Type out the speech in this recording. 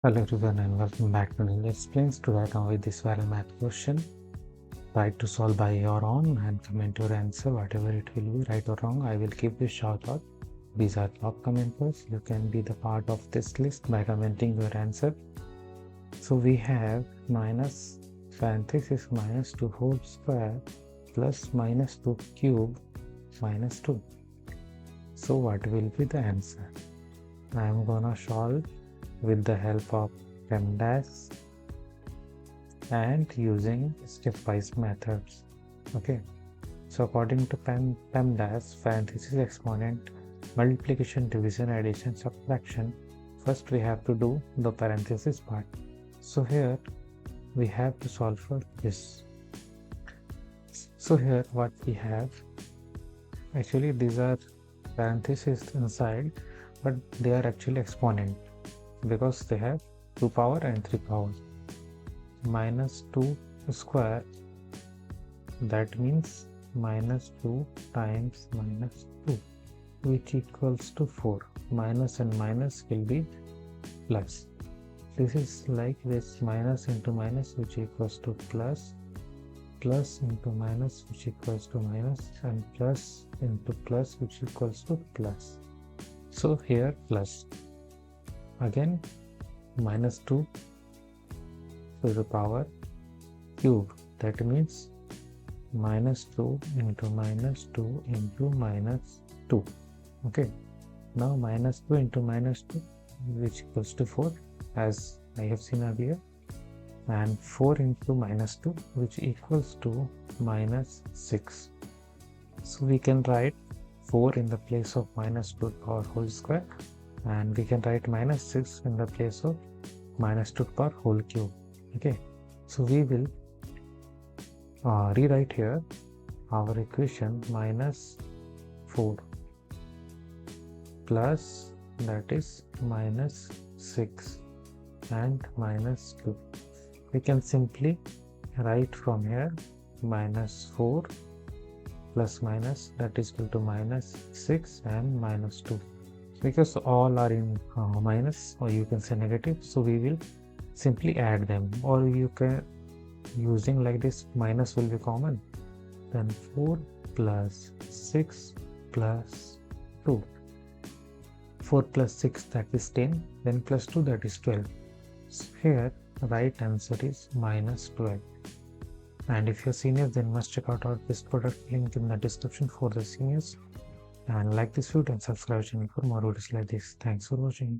Hello everyone and welcome back to Ninja Explains. Today I come with this viral math question. Try to solve by your own and comment your answer, whatever it will be, right or wrong. I will keep this shout out. These are top commenters. You can be the part of this list by commenting your answer. So we have minus parenthesis minus 2 whole square plus minus 2 cube minus 2. So what will be the answer? I am gonna solve with the help of PEMDAS and using stepwise methods. Okay, so according to PEMDAS, parenthesis, exponent, multiplication, division, addition, subtraction, first we have to do the parenthesis part. So here we have to solve for this. So here what we have, actually these are parentheses inside, but they are actually exponent because they have 2 power and 3 power. Minus 2 square, that means minus 2 times minus 2, which equals to 4. Minus and minus will be plus. This is like this, minus into minus, which equals to plus, plus into minus, which equals to minus, and plus into plus, which equals to plus. So here plus, again minus 2 to the power cube, that means minus 2 into minus 2 into minus 2. Okay, now minus 2 into minus 2, which equals to 4, as I have seen earlier, and 4 into minus 2, which equals to minus 6. So we can write 4 in the place of minus 2 power whole square, and we can write minus 6 in the place of minus 2 power whole cube. Okay, so we will rewrite here our equation minus 4 plus, that is minus 6 and minus 2. We can simply write from here minus 4 plus minus, that is equal to minus 6 and minus 2, because all are in minus, or you can say negative, so we will simply add them, or you can using like this, minus will be common, then 4 plus 6 plus 2, 4 plus 6, that is 10, then plus 2, that is 12. So here right answer is minus 12. And if you're seniors, then must check out our best product link in the description for the seniors, and like this video and subscribe channel for more videos like this. Thanks for watching.